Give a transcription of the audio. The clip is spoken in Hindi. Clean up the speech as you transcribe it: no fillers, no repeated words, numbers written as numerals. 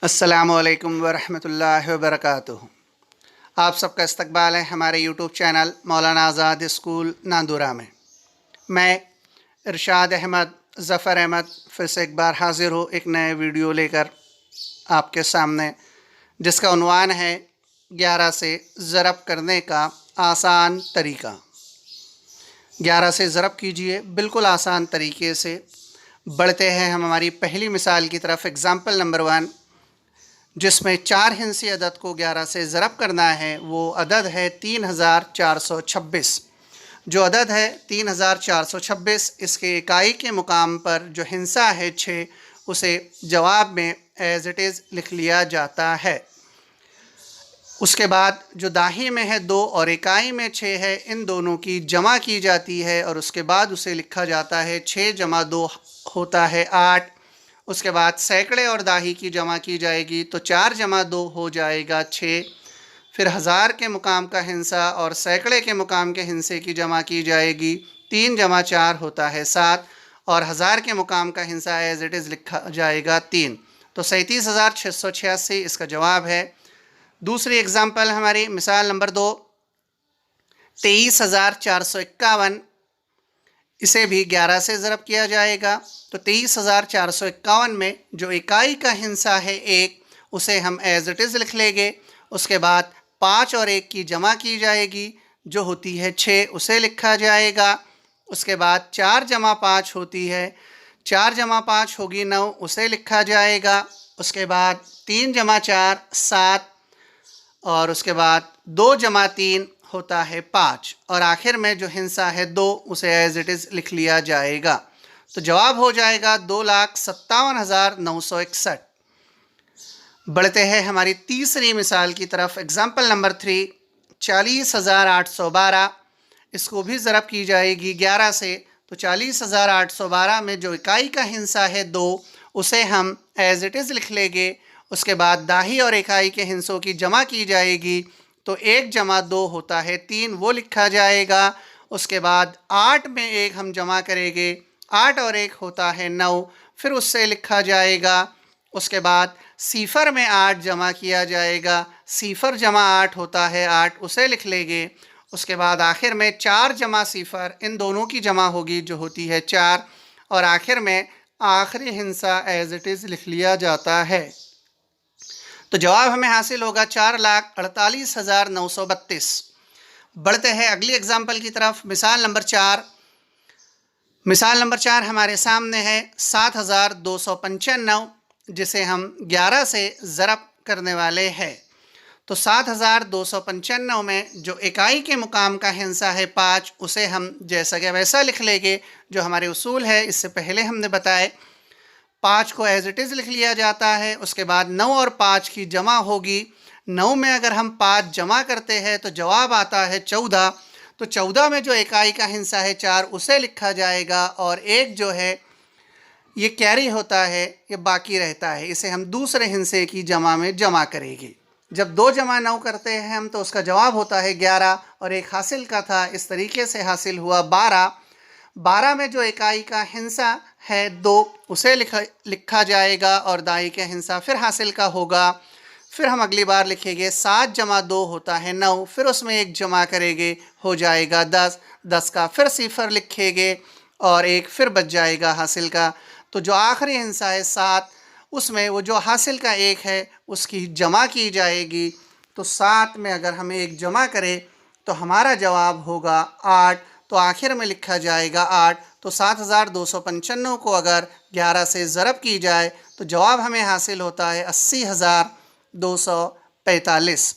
अस्सलामुअलैकुम वरहमतुल्लाहि वबरकातुहू। आप सबका इस्तकबाल है हमारे यूट्यूब चैनल मौलाना आज़ाद स्कूल नांदुरा में। मैं इरशाद अहमद ज़फ़र अहमद फिर से एक बार हाज़िर हूँ एक नए वीडियो लेकर आपके सामने, जिसका उन्वान है 11 से ज़रब करने का आसान तरीका। 11 से ज़रब कीजिए बिल्कुल आसान तरीके से। बढ़ते हैं हम हमारी पहली मिसाल की तरफ। एग्ज़ाम्पल नंबर 1, जिसमें 4 हिंसी अदद को 11 से ज़रब करना है। वो अदद है 3426। जो अदद है 3426, इसके इकाई के मुकाम पर जो हिंसा है 6, उसे जवाब में एज़ इट इज़ लिख लिया जाता है। उसके बाद जो दाही में है 2 और इकाई में 6 है, इन दोनों की जमा की जाती है और उसके बाद उसे लिखा जाता है 6 जमा 2 होता है 8। उसके बाद सैकड़े और दाही की जमा की जाएगी तो 4 जमा 2 हो जाएगा 6। फिर हज़ार के मुकाम का हिंसा और सैकड़े के मुकाम के हिंसे की जमा की जाएगी, 3 जमा 4 होता है 7। और हज़ार के मुकाम का हिंसा एज़ इट इज़ लिखा जाएगा 3। तो 37,686 इसका जवाब है। दूसरी एग्ज़ाम्पल हमारी मिसाल नंबर 2, 23,451, इसे भी 11 से ज़रब किया जाएगा। तो 23,451 में जो इकाई का हिंसा है 1, उसे हम एज़ इट इज़ लिख लेंगे। उसके बाद 5 और 1 की जमा की जाएगी जो होती है 6, उसे लिखा जाएगा। उसके बाद 4 जमा 5 होती है, 4 जमा 5 होगी 9, उसे लिखा जाएगा। उसके बाद 3 जमा 4 7, और उसके बाद 2 जमा 3 होता है 5, और आखिर में जो हिंसा है 2, उसे एज़ इट इज़ लिख लिया जाएगा। तो जवाब हो जाएगा 2,57,961। बढ़ते हैं हमारी तीसरी मिसाल की तरफ। एग्ज़ाम्पल नंबर 3, 40,812, इसको भी ज़रब की जाएगी 11 से। तो 40,812 में जो इकाई का हिंसा है 2, उसे हम एज़ इट इज़ लिख लेंगे। उसके बाद दाही और इकाई के हिंसों की जमा की जाएगी तो 1 जमा 2 होता है 3, वो लिखा जाएगा। उसके बाद 8 में 1 हम जमा करेंगे, 8 और 1 होता है 9, फिर उससे लिखा जाएगा। उसके बाद सिफर में 8 जमा किया जाएगा, सिफर जमा 8 होता है 8, उसे लिख लेंगे। उसके बाद आखिर में 4 जमा सिफर, इन दोनों की जमा होगी जो होती है 4, और आखिर में आखिरी हिंसा एज़ इट इज़ लिख लिया जाता है। तो जवाब हमें हासिल होगा 4,48,932। बढ़ते हैं अगली एग्जाम्पल की तरफ। मिसाल नंबर 4 हमारे सामने है 7,295, जिसे हम 11 से ज़रब करने वाले हैं। तो 7,295 में जो इकाई के मुकाम का हिंसा है 5, उसे हम जैसा कि वैसा लिख लेंगे जो हमारे उसूल है, इससे पहले हमने बताए। 5 को एज़ इट इज़ लिख लिया जाता है। उसके बाद 9 और 5 की जमा होगी। 9 में अगर हम 5 जमा करते हैं तो जवाब आता है 14। तो 14 में जो इकाई का हिंसा है 4, उसे लिखा जाएगा, और 1 जो है ये कैरी होता है, ये बाकी रहता है, इसे हम दूसरे हिंसे की जमा में जमा करेंगे। जब 2 जमा 9 करते हैं हम तो उसका जवाब होता है 11, और एक हासिल का था, इस तरीके से हासिल हुआ 12। 12 में जो इकाई का हिंसा है 2, उसे लिखा जाएगा, और दाई का हिंसा फिर हासिल का होगा। फिर हम अगली बार लिखेंगे 7 जमा 2 होता है 9, फिर उसमें 1 जमा करेंगे, हो जाएगा 10। 10 का फिर सिफर लिखेंगे और 1 फिर बच जाएगा हासिल का। तो जो आखिरी हिंसा है 7, उसमें वो जो हासिल का 1 है उसकी जमा की जाएगी। तो 7 में अगर हम 1 जमा करें तो हमारा जवाब होगा 8। तो आखिर में लिखा जाएगा 8। तो 7,295 को अगर 11 से ज़रब की जाए तो जवाब हमें हासिल होता है 80,245।